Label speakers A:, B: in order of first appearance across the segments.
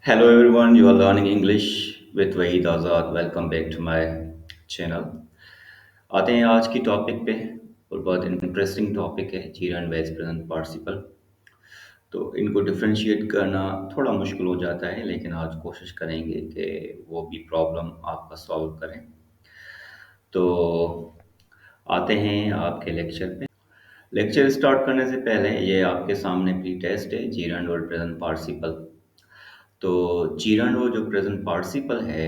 A: Hello everyone, you are learning English with Wahid Azad. Welcome back to my channel. आते हैं आज की topic पे और बहुत इंटरेस्टिंग टॉपिक है zero and vice present participle. तो इनको डिफरेंशिएट करना थोड़ा मुश्किल हो जाता है लेकिन आज कोशिश करेंगे कि वो भी प्रॉब्लम आपका सॉल्व करें। तो आते हैं आपके लेक्चर पे। लेक्चर स्टार्ट करने से पहले ये आपके सामने प्री टेस्ट है zero and word present participle. तो जीरो एंड वो जो प्रेजेंट पार्टिसिपल है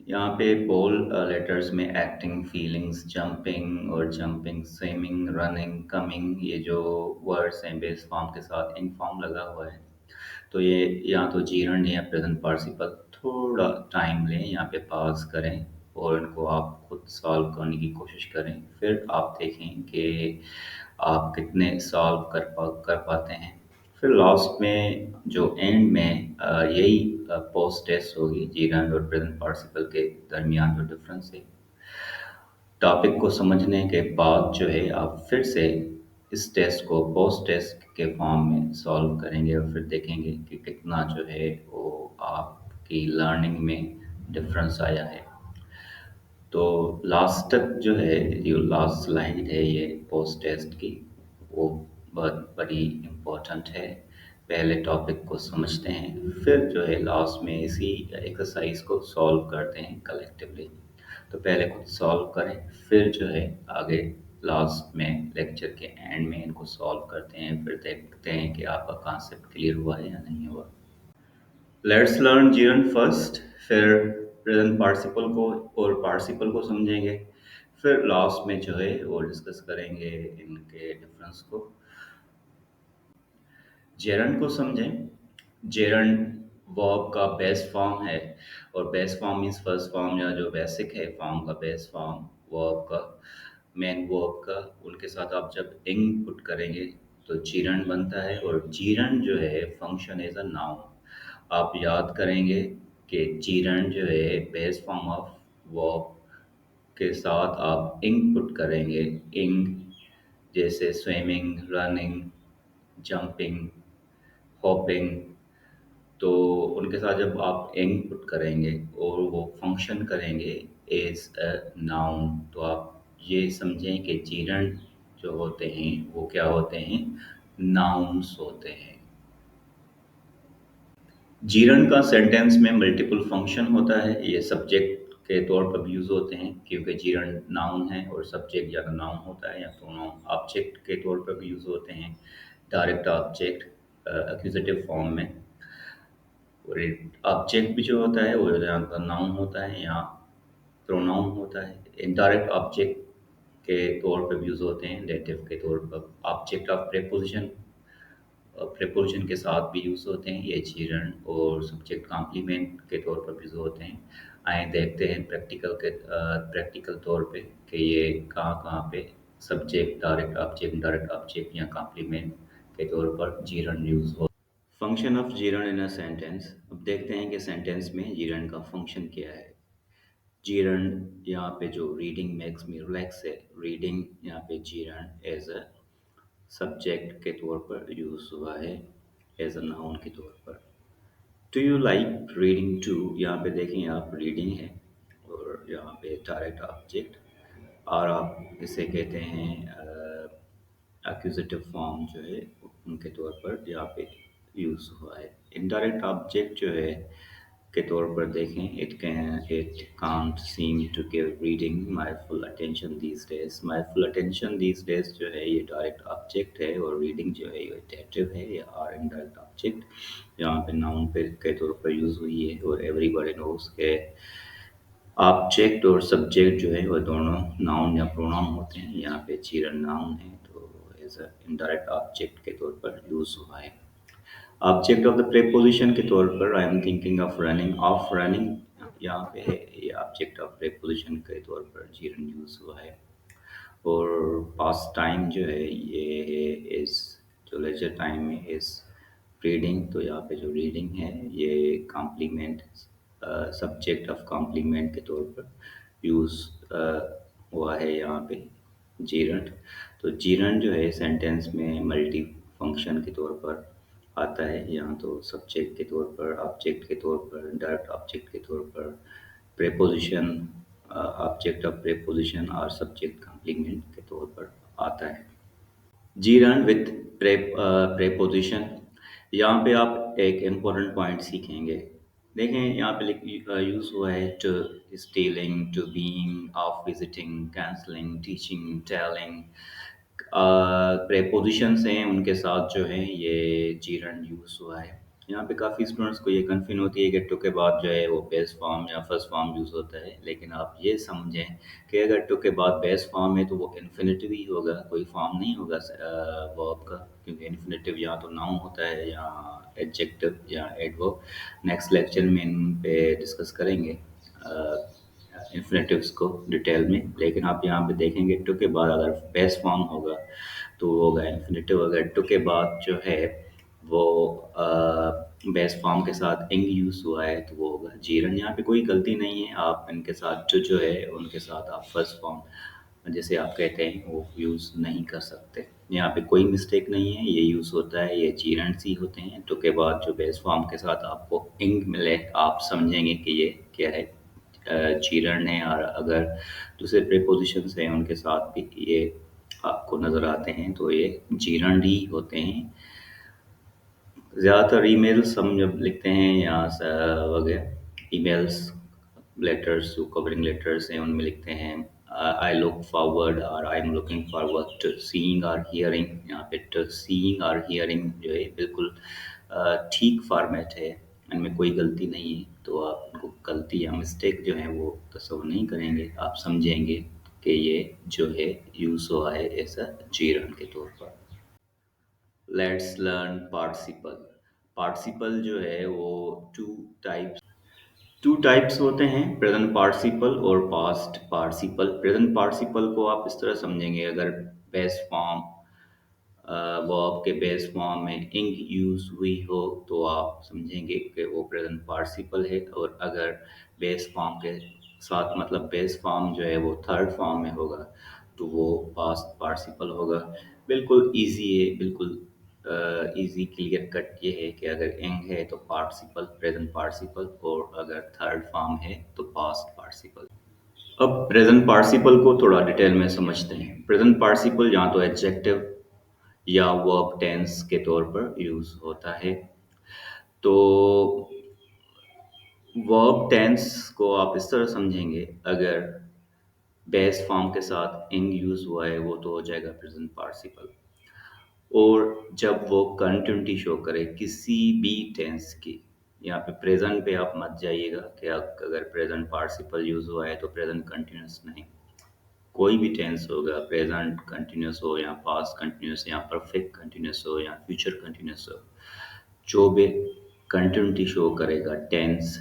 A: यहाँ पे बोल लेटर्स में एक्टिंग, फीलिंग्स, जंपिंग और जंपिंग, स्विमिंग, रनिंग, कमिंग, ये जो वर्ड्स हैं बेस फॉर्म के साथ इन फॉर्म लगा हुआ है। तो ये या तो जीरंड या प्रेजेंट पार्टिसिपल। थोड़ा टाइम लें, यहाँ पे पॉज करें और इनको आप खुद सॉल्व करने की कोशिश करें। फिर आप देखें कि आप कितने सॉल्व कर पाते हैं। फिर लास्ट में जो एंड में यही पोस्ट टेस्ट होगी जीरंड और प्रेजेंट पार्टिसिपल के दरमियान जो डिफरेंस है। टॉपिक को समझने के बाद जो है आप फिर से इस टेस्ट को पोस्ट टेस्ट के फॉर्म में सॉल्व करेंगे और फिर देखेंगे कि कितना जो है वो आपकी लर्निंग में डिफरेंस आया है। तो लास्ट तक जो है, जो लास्ट स्लाइड है ये पोस्ट टेस्ट की, वो बहुत बड़ी इम्पोर्टेंट है। पहले टॉपिक को समझते हैं, फिर जो है लास्ट में इसी एक्सरसाइज को सॉल्व करते हैं कलेक्टिवली। तो पहले खुद सॉल्व करें, फिर जो है आगे लास्ट में लेक्चर के एंड में इनको सॉल्व करते हैं, फिर देखते हैं कि आपका कॉन्सेप्ट क्लियर हुआ है या नहीं हुआ। लेट्स लर्न जीवन फर्स्ट, फिर प्रेजेंट पार्टिसिपल को और पार्टिसिपल को समझेंगे, फिर लास्ट में जो है वो डिस्कस करेंगे इनके डिफरेंस को। जेरंड को समझें। जेरंड वर्ब का बेस फॉर्म है और base form means first form या जो बेसिक है फॉर्म का बेस फॉर्म वर्ब का, मेन वर्ब का। उनके साथ आप जब इंग पुट करेंगे तो जीरंड बनता है और जीरंड जो है फंक्शन एज अ नाउन। आप याद करेंगे कि जीरंड जो है बेस फॉर्म ऑफ वर्ब के साथ आप इंग पुट करेंगे। इंग जैसे स्विमिंग, रनिंग, जंपिंग, हॉपिंग। तो उनके साथ जब आप एंग पुट करेंगे और वो फंक्शन करेंगे एज अ नाउन, तो आप ये समझें कि जीरंड जो होते हैं वो क्या होते हैं, नाउन्स होते हैं। जीरंड का सेंटेंस में मल्टीपल फंक्शन होता है। ये सब्जेक्ट के तौर पर भी यूज़ होते हैं क्योंकि जीरंड नाउन है और सब्जेक्ट या तो नाउन होता है या प्रोनाउन। ऑब्जेक्ट के तौर पर भी यूज़ होते हैं, डायरेक्ट ऑब्जेक्ट एक्यूजेटिव फॉर्म में। और ऑब्जेक्ट भी जो होता है वो या तो नाउन होता है या प्रोनाउन होता है। इनडायरेक्ट ऑब्जेक्ट के तौर पर यूज़ होते हैं, डेटिव के तौर पर। ऑब्जेक्ट ऑफ प्रेपोजिशन, प्रेपोजिशन के साथ भी यूज़ होते हैं ये चीरण, और सब्जेक्ट कॉम्प्लीमेंट के तौर पर भी यूज़ होते हैं। आए देखते हैं प्रैक्टिकल तौर पे कि ये कहाँ कहाँ पे subject, direct object, indirect object या कॉम्प्लीमेंट के तौर पर जीरण यूज़ हो। Function of Jiran in a sentence. अब देखते हैं कि सेंटेंस में जीरण का फंक्शन क्या है। जीरण यहाँ पे जो रीडिंग मेक्स मी रिलैक्स है, रीडिंग यहाँ पे जीरण एज अ सब्जेक्ट के तौर पर यूज़ हुआ है, एज अ नाउन के तौर पर। Do you like reading to, यहाँ पे देखें आप रीडिंग है और यहाँ पे डायरेक्ट ऑब्जेक्ट, और आप इसे कहते हैं एक्यूजेटिव फॉर्म जो है उनके तौर पर यहाँ पे यूज़ हुआ है। इनडायरेक्ट ऑब्जेक्ट जो है के तौर पर देखें, it can't seem to give reading my full attention these days. My full attention these days जो है ये डायरेक्ट ऑब्जेक्ट है और रीडिंग जो है ये डेटिव है या आर इनडायरेक्ट ऑब्जेक्ट यहाँ पे नाउन पे के तौर पर यूज़ हुई है। और एवरीबॉडी नोज के ऑब्जेक्ट और सब्जेक्ट जो है वो दोनों नाउन या प्रोनाउन होते हैं। यहाँ पे चिल्ड्रन नाउन है तो एज अ इनडायरेक्ट ऑब्जेक्ट के तौर पर यूज़ हुआ है। ऑब्जेक्ट ऑफ द प्रेपोजिशन के तौर पर I am thinking of running, of running यहाँ पे है, ये ऑब्जेक्ट ऑफ प्रेपोजिशन के तौर पर जीरन यूज़ हुआ है। और पास टाइम जो है ये है इस, जो लेजर टाइम में इस रीडिंग, तो यहाँ पे जो रीडिंग है ये कॉम्प्लीमेंट, सब्जेक्ट ऑफ कॉम्प्लीमेंट के तौर पर यूज़ हुआ है यहाँ पे जीरंट। तो जीरंट जो है सेंटेंस में मल्टी फंक्शन के तौर पर आता है, या तो सब्जेक्ट के तौर पर, ऑब्जेक्ट के तौर पर, डायरेक्ट ऑब्जेक्ट के तौर पर, प्रेपोजिशन, ऑब्जेक्ट ऑफ प्रेपोजिशन और सब्जेक्ट कॉम्प्लीमेंट के तौर पर आता है। जीरन विथ प्रेपोजिशन, यहाँ पे आप एक इम्पोर्टेंट पॉइंट सीखेंगे। देखें यहाँ पे यूज़ हुआ है to, stealing, to being, of, visiting, cancelling, teaching, telling. Prepositions हैं उनके साथ जो है ये जीरन यूज़ हुआ है। यहाँ पे काफ़ी स्टूडेंट्स को ये कन्फ्यूजन होती है कि टू के बाद जो है वो बेस फॉर्म या फर्स्ट फॉर्म यूज़ होता है, लेकिन आप ये समझें कि अगर टू के बाद बेस फॉर्म है तो वो इन्फिनेटिव ही होगा, कोई फॉर्म नहीं होगा वर्ब का, क्योंकि इन्फिनेटिव या तो नाउन होता है या एडजेक्टिव या एडवर्ब। नेक्स्ट लेक्चर में इन पे डिस्कस करेंगे इन्फिनेटिव्स को डिटेल में, लेकिन आप यहाँ पे देखेंगे टू के बाद अगर बेस फॉर्म होगा तो वो होगा इन्फिनेटिव। अगर टू के बाद जो है वो बेस फॉर्म के साथ इंग यूज़ हुआ है तो वो होगा जीरन। यहाँ पे कोई गलती नहीं है, आप इनके साथ टू जो है उनके साथ आप फर्स्ट फॉर्म जैसे आप कहते हैं वो यूज़ नहीं कर सकते। यहाँ पे कोई मिस्टेक नहीं है, ये यूज़ होता है, ये जीरंड्स ही होते हैं। टू के बाद जो बेस फॉर्म के साथ आपको इंग मिले आप समझेंगे कि ये क्या है, जीरंड है। और अगर दूसरे प्रीपोजिशंस हैं उनके साथ भी ये आपको नज़र आते हैं तो ये जीरंड ही होते हैं। ज़्यादातर ईमेल्स हम जब लिखते हैं या वगैरह ईमेल्स, लेटर्स जो कवरिंग लेटर्स हैं उनमें लिखते हैं आई लुक फॉरवर्ड और I am looking forward to seeing और हियरिंग। यहाँ पे टू सीइंग और हियरिंग जो है बिल्कुल ठीक फॉर्मेट है, इनमें कोई गलती नहीं है। तो आप उनको गलती या मिस्टेक जो है वो तस्वर नहीं करेंगे, आप समझेंगे कि ये जो है यूज़ हुआ है एज अ जीरन के तौर पर। Let's learn participle. पार्टिसिपल जो है वो टू टाइप्स टू टाइप्स होते हैं, प्रेजेंट पार्टिसिपल और पास्ट पार्टिसिपल। प्रेजेंट पार्टिसिपल को आप इस तरह समझेंगे, अगर बेस फॉर्म वर्ब के बेस फॉर्म में इंग यूज हुई हो तो आप समझेंगे कि वो प्रेजेंट पार्टिसिपल है। और अगर बेस फॉर्म के साथ मतलब बेस फॉर्म जो है वो थर्ड फॉर्म में होगा तो वो पास्ट पार्टिसिपल होगा। बिल्कुल इजी है, बिल्कुल इजी क्लियर कट ये है कि अगर इंग है तो पार्टिसिपल प्रेजेंट पार्टिसिपल, और अगर थर्ड फॉर्म है तो पास्ट पार्टिसिपल। अब प्रेजेंट पार्टिसिपल को थोड़ा डिटेल में समझते हैं। प्रेजेंट पार्टिसिपल या तो एडजेक्टिव या वर्ब टेंस के तौर पर यूज होता है। तो वर्ब टेंस को आप इस तरह समझेंगे, अगर बेस फॉर्म के साथ इंग यूज हुआ है वो तो हो जाएगा प्रेजेंट पार्टिसिपल। और जब वो कंटिन्यूटी शो करे किसी भी टेंस की, यहाँ पे प्रेजेंट पे आप मत जाइएगा कि अगर प्रेजेंट पार्टिसिपल यूज हुआ है तो प्रेजेंट कंटिन्यूस नहीं। कोई भी टेंस होगा, प्रेजेंट कंटिन्यूस हो या पास्ट कंटिन्यूस या परफेक्ट कंटिन्यूस हो या फ्यूचर कंटिन्यूस हो, जो भी कंटिन्यूटी शो करेगा टेंस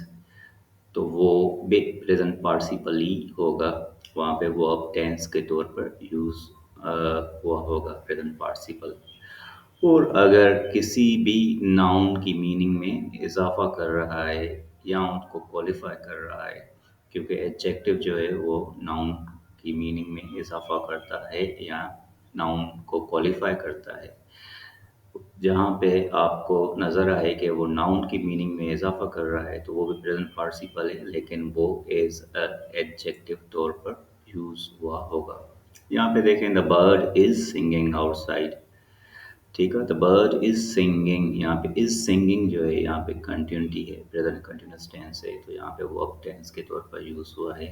A: तो वो भी प्रेजेंट पार्टिसिपल ही होगा। वहाँ पे वर्ब टेंस के तौर पर यूज़ हुआ होगा प्रेजेंट पार्टिसिपल। और अगर किसी भी नाउन की मीनिंग में इजाफा कर रहा है या उनको क्वालिफाई कर रहा है, क्योंकि एडजेक्टिव जो है वो नाउन की मीनिंग में इजाफा करता है या नाउन को क्वालिफाई करता है। जहाँ पे आपको नज़र आए कि वो नाउन की मीनिंग में इजाफा कर रहा है तो वो भी प्रेजेंट पार्टिसिपल है, लेकिन वो एज अ एडजेक्टिव तौर पर यूज़ हुआ होगा। यहाँ पे देखें, the bird is singing outside. ठीक है, द बर्ड इज सिंगिंग, यहाँ पे इज सिंगिंग जो है यहाँ पे कंटिन्यूटी है, प्रेजेंट कंटिन्यूस टेंस है, तो यहाँ पे वर्ब टेंस के तौर पर यूज हुआ है।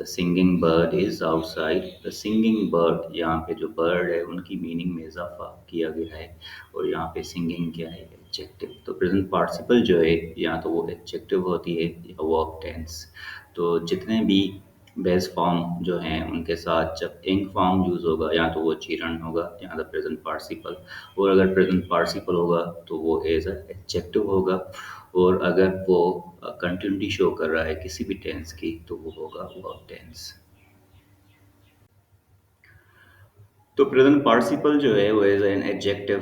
A: The singing bird is outside. The singing bird, यहाँ पे जो बर्ड है उनकी मीनिंग में इजाफा किया गया है, और यहाँ पे सिंगिंग क्या है, एडजेक्टिव। तो प्रेजेंट पार्टिसिपल जो है या तो वो एडजेक्टिव होती है या वर्ब टेंस। तो जितने भी बेस फॉर्म जो हैं उनके साथ जब इंग फॉर्म यूज होगा या तो वो जीरन होगा या द प्रेजेंट पार्टिसिपल, और अगर प्रेजेंट पार्टिसिपल होगा तो वो एज अ एडजेक्टिव होगा। और अगर वो कंटिन्यूटी शो कर रहा है किसी भी टेंस की तो वो होगा वर्ब टेंस। तो प्रेजेंट पार्टिसिपल जो है वो एज एन एडजेक्टिव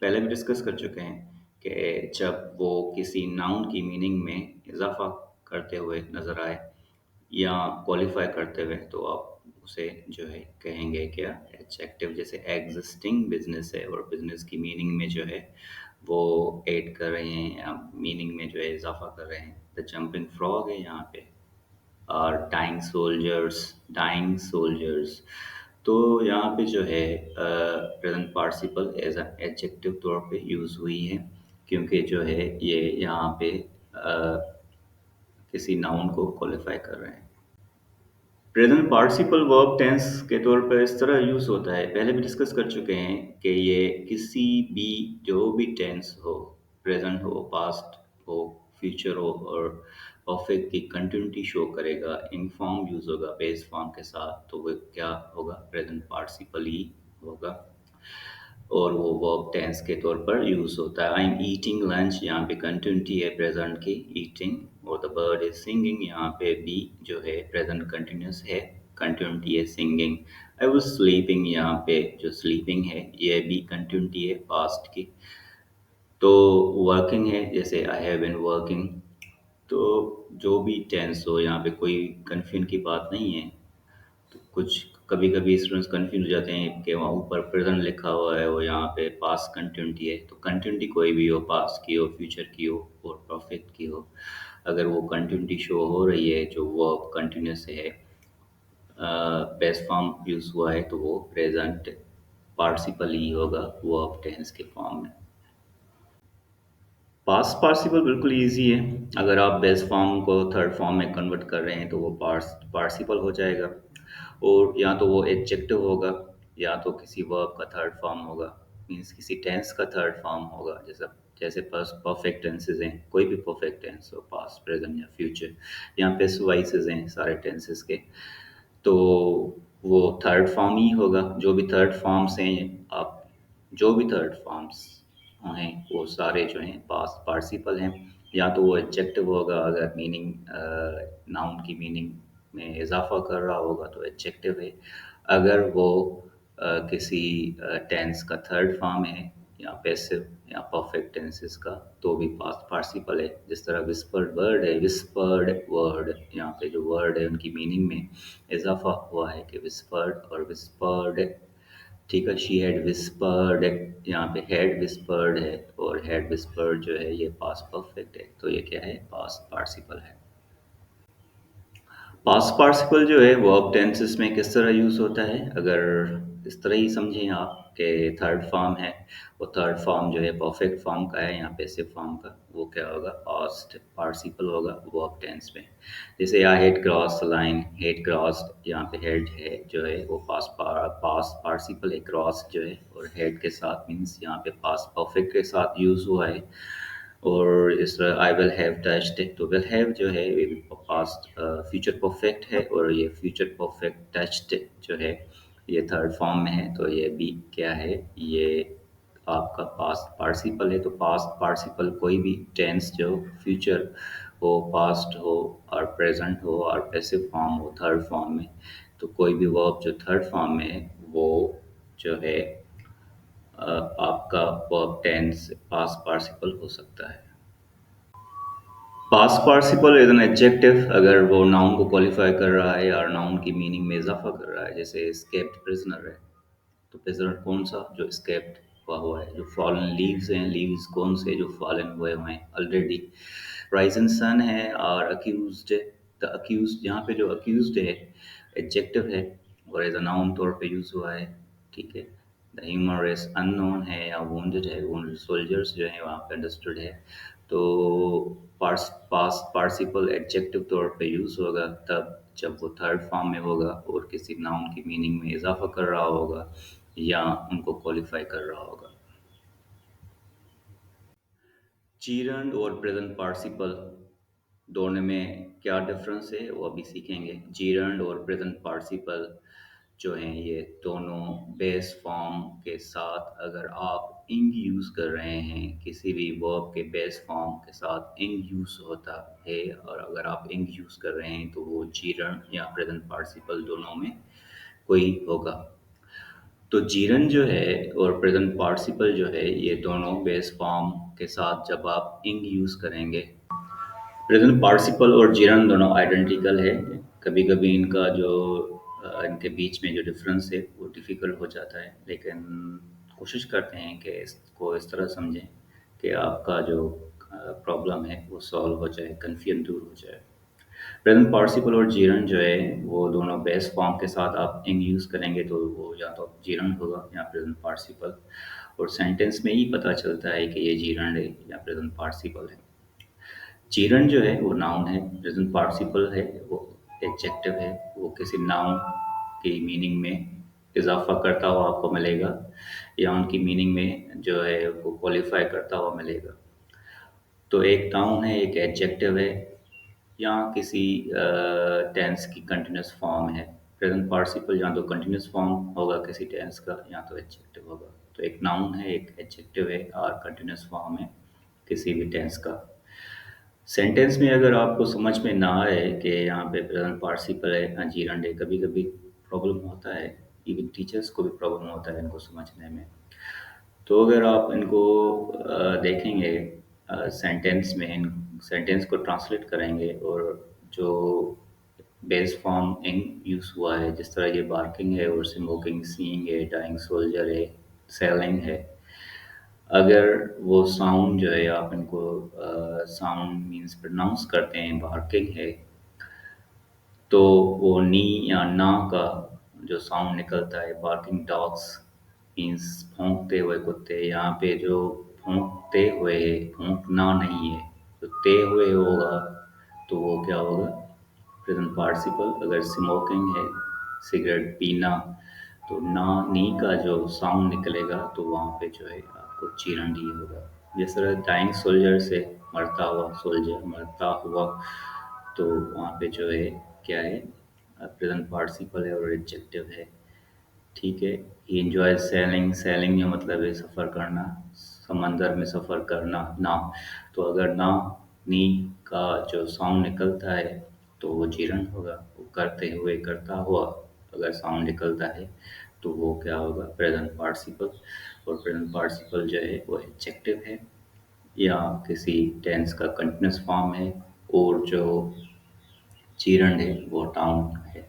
A: पहले भी डिस्कस कर चुके हैं कि जब वो किसी नाउन की मीनिंग में इजाफा करते हुए नजर आए या क्वालिफाई करते हुए तो आप उसे जो है कहेंगे क्या, एडजेक्टिव। जैसे एग्जिस्टिंग बिजनेस है और बिजनेस की मीनिंग में जो है वो ऐड कर रहे हैं या मीनिंग में जो है इजाफा कर रहे हैं। द जंपिंग फ्रॉग है यहाँ पे। और डाइंग सोल्जर्स। तो यहाँ पे जो है present participle as an adjective तौर पे यूज़ हुई है, क्योंकि जो है ये यहाँ पे किसी नाउन को क्वालिफाई कर रहे हैं। प्रेजेंट पार्टिसिपल वर्ब टेंस के तौर पर इस तरह यूज़ होता है, पहले भी डिस्कस कर चुके हैं कि ये किसी भी जो भी टेंस हो, प्रेजेंट हो, पास्ट हो, फ्यूचर हो और परफेक्ट की कंटिन्यूटी शो करेगा, इन फॉर्म यूज़ होगा बेस फॉर्म के साथ, तो वो क्या होगा, प्रेजेंट पार्टिसिपल ही होगा। और वो वर्ब टेंस के तौर पर यूज़ होता है। आई एम ईटिंग लंच, यहाँ पे कंटिन्यूटी है प्रेजेंट की, ईटिंग। और द बर्ड इज सिंगिंग, यहाँ पे भी जो है प्रेजेंट कंटिन्यूस है, कंटिन्यूटी है सिंगिंग। आई वाज स्लीपिंग, यहाँ पे जो स्लीपिंग है ये भी कंटिन्यूटी है पास्ट की। तो वर्किंग है, जैसे आई हैव बीन वर्किंग। तो जो भी टेंस हो, यहाँ पे कोई कन्फ्यूजन की बात नहीं है। तो कुछ कभी कभी स्टूडेंट्स कंफ्यूज हो जाते हैं कि वहाँ ऊपर प्रेजेंट लिखा हुआ है और यहाँ पे पास्ट कंटिन्यूटी है। तो कंटिन्यूटी कोई भी हो, पास्ट की हो, फ्यूचर की हो और परफेक्ट की हो, अगर वो कंटिन्यूटी शो हो रही है, जो वर्ब कंटिन्यूस है, बेस्ट फॉर्म यूज़ हुआ है, तो वो प्रेजेंट पार्टिसिपल ही होगा वर्ब टेंस के फॉर्म में। पास्ट पार्टिसिपल बिल्कुल ईजी है। अगर आप बेस फॉर्म को थर्ड फॉर्म में कन्वर्ट कर रहे हैं तो वो पार्टिसिपल हो जाएगा। और या तो वो एडजेक्टिव होगा, या तो किसी वर्ब का थर्ड फॉर्म होगा, मीन्स किसी टेंस का थर्ड फॉर्म होगा। जैसे जैसे परफेक्ट टेंसेज हैं, कोई भी परफेक्ट टेंस हो, पास्ट, प्रेजेंट या फ्यूचर, यहाँ पे वाइसेज हैं सारे टेंसेस के। तो वो थर्ड फॉर्म ही होगा। जो भी थर्ड फॉर्म्स हैं, आप जो भी थर्ड फॉर्म्स हैं वो सारे जो हैं पास्ट पार्टिसिपल हैं। या तो वो एडजेक्टिव होगा, अगर मीनिंग नाउन की मीनिंग में इजाफा कर रहा होगा तो एडजेक्टिव है। अगर वो किसी टेंस का थर्ड फॉर्म है, या पैसिव या परफेक्ट टेंसेस का, तो भी पास्ट पार्टिसिपल है। जिस तरह विस्पर्ड वर्ड है, विस्पर्ड वर्ड, यहाँ पे जो वर्ड है उनकी मीनिंग में इजाफा हुआ है कि विस्पर्ड और विस्पर्ड। ठीक है, शी हैड विस्पर्ड, यहाँ पे हैड विस्पर्ड है, और हैड विस्पर्ड जो है ये पास्ट परफेक्ट है, तो ये क्या है, पास्ट पार्टिसिपल है। पास्ट पार्टिसिपल जो है वर्ब टेंसेस में किस तरह यूज़ होता है, अगर इस तरह ही समझें आप कि थर्ड फॉर्म है, वो थर्ड फॉर्म जो है परफेक्ट फॉर्म का है या पैसिव फॉर्म का, वो क्या होगा, पास्ट पार्टिसिपल होगा वर्ब टेंस में। जैसे I had cross line, had crossed, यहाँ पे हेड है जो है वो पास्ट पार्टिसिपल है, क्रॉस जो है, और हेड के साथ मीन्स यहाँ पे पास्ट परफेक्ट के साथ यूज़ हुआ है। और इस आई विल हैव टच्ड, तो विल हैव जो है ये पास्ट फ्यूचर परफेक्ट है, और ये फ्यूचर परफेक्ट टच्ड जो है ये थर्ड फॉर्म में है, तो ये भी क्या है, ये आपका पास्ट पार्टिसिपल है। तो पास्ट पार्टिसिपल कोई भी टेंस जो फ्यूचर हो, पास्ट हो और प्रेजेंट हो और पैसिव फॉर्म हो थर्ड फॉर्म में, तो कोई भी वर्ब जो थर्ड फॉर्म में है वो जो है आपका वर्ब टेंस पास्ट पार्टिसिपल हो सकता है। Past participle as an adjective, अगर वो नाउन को क्वालिफाई कर रहा है या नाउन की मीनिंग में इजाफा कर रहा है। जैसे एस्केप्ड प्रिजनर है, तो प्रिजनर कौन सा, जो एस्केप्ड हुआ है। जो फॉलन लीव्स हैं, लीव्स कौन से, जो फॉलन हुए हुए हैं ऑलरेडी। राइजन सन है, और अक्यूज्ड, द अक्यूज्ड, यहाँ पे जो अक्यूज्ड है एडजेक्टिव है और एज अ नाउन तौर पे यूज़ हुआ है। ठीक है, द ह्यूमर रेस अननोन है या वोंडेड है, वोंडेड सोल्जर्स जो है वहाँ पे अंडरस्टूड है। तो पास्ट पार्टिसिपल एडजेक्टिव तौर पे यूज़ होगा तब जब वो थर्ड फॉर्म में होगा और किसी नाउन की मीनिंग में इजाफा कर रहा होगा या उनको क्वालिफाई कर रहा होगा। चीरंड और प्रेजेंट पार्टिसिपल दोनों में क्या डिफरेंस है वो अभी सीखेंगे। जीरंड और प्रेजेंट पार्टिसिपल जो हैं ये दोनों बेस फॉर्म के साथ, अगर आप इंग यूज़ कर रहे हैं, किसी भी वर्ब के बेस फॉर्म के साथ इंग यूज़ होता है, और अगर आप इंग यूज़ कर रहे हैं तो वो जीरंड या प्रेजेंट पार्टिसिपल दोनों में कोई होगा। तो जीरन जो है और प्रेजेंट पार्टिसिपल जो है ये दोनों बेस फॉर्म के साथ जब आप इंग यूज़ करेंगे, प्रेजेंट पार्टिसिपल और जीरन दोनों आइडेंटिकल है। कभी कभी इनका जो इनके बीच में जो डिफरेंस है वो डिफ़िकल्ट हो जाता है, लेकिन कोशिश करते हैं कि इसको इस तरह समझें कि आपका जो प्रॉब्लम है वो सॉल्व हो जाए, कन्फ्यूजन दूर हो जाए। प्रेजेंट पार्टिसिपल और जीरन जो है वो दोनों बेस फॉर्म के साथ आप इन यूज़ करेंगे तो वो या तो जीरन होगा या प्रेजेंट पार्टिसिपल। और सेंटेंस में ही पता चलता है कि ये जीरन है या प्रेजेंट पार्टिसिपल है। जीरन जो है वो नाउन है, प्रेजेंट पार्टिसिपल है वो एडजेक्टिव है, वो किसी नाउन की मीनिंग में इजाफा करता हुआ आपको मिलेगा या उनकी मीनिंग में जो है वो क्वालिफाई करता हुआ मिलेगा। तो एक नाउन है, एक एडजेक्टिव है, या किसी टेंस की कंटिन्यूस फॉर्म है। प्रेजेंट पार्टिसिपल या तो कंटिन्यूस फॉर्म होगा किसी टेंस का या तो एडजेक्टिव होगा। तो एक नाउन है, एक एडजेक्टिव है और कंटिन्यूस फॉर्म है किसी भी टेंस का। सेंटेंस में अगर आपको समझ में ना आए कि यहाँ पे प्रेजेंट पार्टिसिपल है या जीरंड है, कभी कभी प्रॉब्लम होता है, इवन टीचर्स को भी प्रॉब्लम होता है इनको समझने में। तो अगर आप इनको देखेंगे सेंटेंस में, इन सेंटेंस को ट्रांसलेट करेंगे और जो बेस फॉर्म इन यूज़ हुआ है, जिस तरह ये बार्किंग है और स्मोकिंग, सीइंग है, डाइंग सोल्जर है, सेलिंग है, अगर वो साउंड जो है आप इनको साउंड मीन्स प्रोनाउंस करते हैं, बार्किंग है, तो वो नी या ना का जो साउंड निकलता है, बार्किंग डॉग्स मीन्स भौंकते हुए कुत्ते। यहाँ पे जो भौंकते हुए है, भौंकना नहीं है, तो ते हुए होगा तो वो क्या होगा, प्रेजेंट पार्टिसिपल। अगर स्मोकिंग है, सिगरेट पीना, तो ना नी का जो साउंड निकलेगा तो वहाँ पे जो है आपको चीरन डी होगा। जिस तरह डाइंग सोल्जर से, मरता हुआ सोल्जर, मरता हुआ, तो वहाँ पे जो है क्या है, प्रेजेंट पार्टिसिपल है और एडजेक्टिव है। ठीक है। ही एंजॉय सेलिंग, सेलिंग का मतलब है सफ़र करना, समंदर में सफ़र करना, नाव। तो अगर नाव नी का जो साउंड निकलता है तो वो जीरन होगा, वो करते हुए, करता हुआ अगर साउंड निकलता है तो वो क्या होगा, प्रेजेंट पार्टिसिपल। और प्रेजेंट पार्टिसिपल जो है वो एडजेक्टिव है या किसी टेंस का कंटीन्यूअस फॉर्म है, और जो जीरन है वो नाउन है।